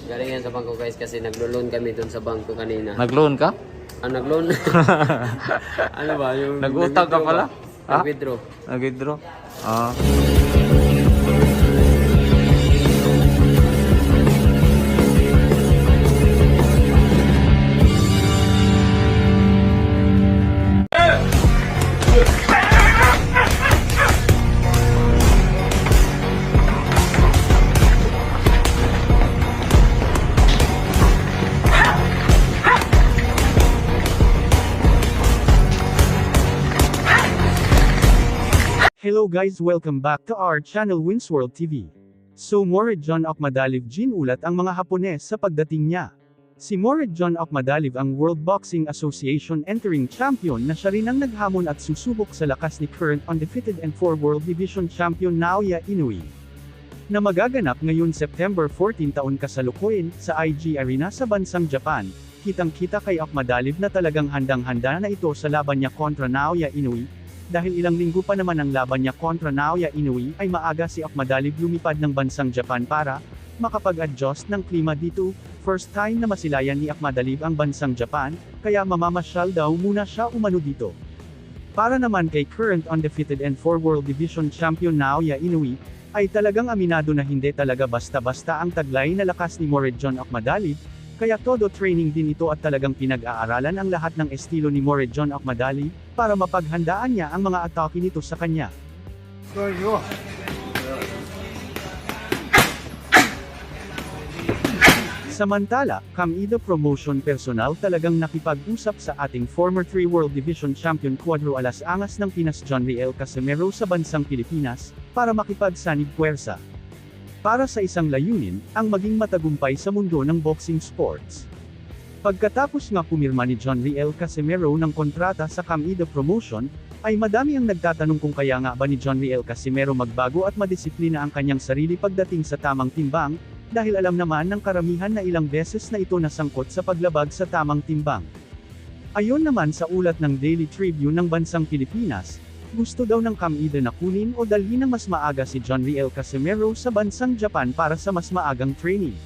Galing yan sa bangko guys kasi naglo-loan kami dun sa bangko kanina. Nag-loan ka? Nag-loan? Ano ba? Yung Nag-utang ka pala? Ha? Nag-withdraw. Nag-withdraw? Ah. Hello guys, welcome back to our channel Winsworld TV. So Moredjon Okmadaliv ginulat ang mga Hapones sa pagdating niya. Si Moredjon Okmadaliv ang World Boxing Association entering champion na siya rin ang naghamon at susubok sa lakas ni current undefeated and 4 World Division Champion Naoya Inoue. Na magaganap ngayon September 14 taon kasalukuyan sa IG Arena sa bansang Japan, kitang-kita kay Okmadaliv na talagang handang-handa na ito sa laban niya kontra Naoya Inoue. Dahil ilang linggo pa naman ang laban niya kontra Naoya Inoue ay maaga si Okmadaliv lumipad ng bansang Japan para makapag-adjust ng klima dito. First time na masilayan ni Okmadaliv ang bansang Japan, kaya mamamasyal daw muna siya umano dito. Para naman kay current undefeated and 4 World Division Champion Naoya Inoue, ay talagang aminado na hindi talaga basta-basta ang taglay na lakas ni Moredjon Okmadaliv, kaya todo training din ito at talagang pinag-aaralan ang lahat ng estilo ni Moredjon Okmadaliv, para mapaghandaan niya ang mga atake nito sa kanya. Samantala, Kamida Promotion personnel talagang nakipag-usap sa ating former 3 World Division Champion Cuadro Alas Angas ng Pinas John Riel Casimero sa bansang Pilipinas, para makipagsanib puwersa. Para sa isang layunin, ang maging matagumpay sa mundo ng boxing sports. Pagkatapos nga pumirma ni John Riel Casimero ng kontrata sa Kamida Promotion, ay madami ang nagtatanong kung kaya nga ba ni John Riel Casimero magbago at madisiplina ang kanyang sarili pagdating sa tamang timbang, dahil alam naman ng karamihan na ilang beses na ito nasangkot sa paglabag sa tamang timbang. Ayon naman sa ulat ng Daily Tribune ng bansang Pilipinas, gusto daw ng Kamida na kunin o dalhin ng mas maaga si John Riel Casimero sa bansang Japan para sa mas maagang training.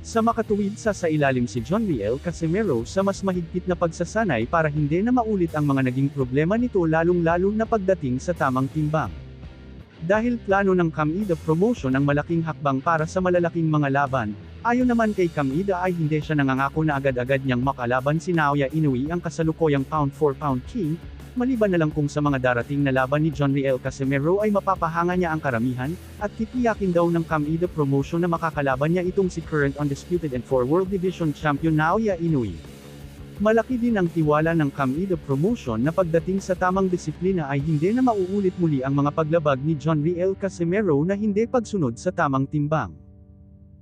Sa makatuwid sa ilalim si John Riel Casimero sa mas mahigpit na pagsasanay para hindi na maulit ang mga naging problema nito lalong-lalo na pagdating sa tamang timbang. Dahil plano ng Kamida Promotion ang malaking hakbang para sa malalaking mga laban, ayon naman kay Kamida ay hindi siya nangangako na agad-agad niyang makalaban si Naoya Inoue ang kasalukuyang pound-for-pound king, maliban na lang kung sa mga darating na laban ni John Riel Casimero ay mapapahanga niya ang karamihan, at titiyakin daw ng Kamida Promotion na makakalaban niya itong si current undisputed and 4 World Division Champion Naoya Inoue. Malaki din ang tiwala ng Kamida Promotion na pagdating sa tamang disiplina ay hindi na mauulit muli ang mga paglabag ni John Riel Casimero na hindi pagsunod sa tamang timbang.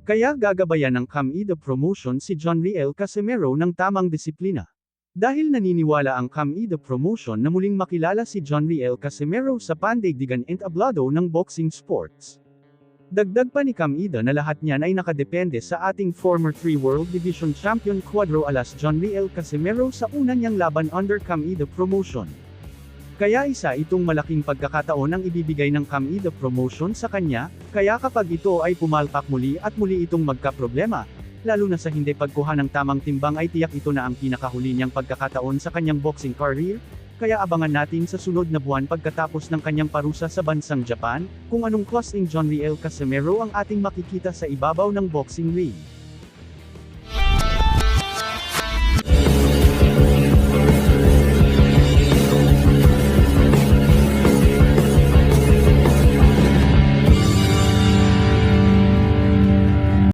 Kaya gagabayan ng Kamida Promotion si John Riel Casimero ng tamang disiplina. Dahil naniniwala ang Kamida Promotion na muling makilala si John Riel Casimero sa pandaigdigan and ablado ng boxing sports. Dagdag pa ni Kamida na lahat niyan ay nakadepende sa ating former 3 World Division Champion Cuadro Alas John Riel Casimero sa una niyang laban under Kamida Promotion. Kaya isa itong malaking pagkakataon ang ibibigay ng Kamida Promotion sa kanya, kaya kapag ito ay pumalpak muli at muli itong magkaproblema, lalo na sa hindi pagkuha ng tamang timbang ay tiyak ito na ang pinakahuli niyang pagkakataon sa kanyang boxing career, kaya abangan natin sa sunod na buwan pagkatapos ng kanyang parusa sa bansang Japan, kung anong klaseng John Riel Casimero ang ating makikita sa ibabaw ng boxing ring.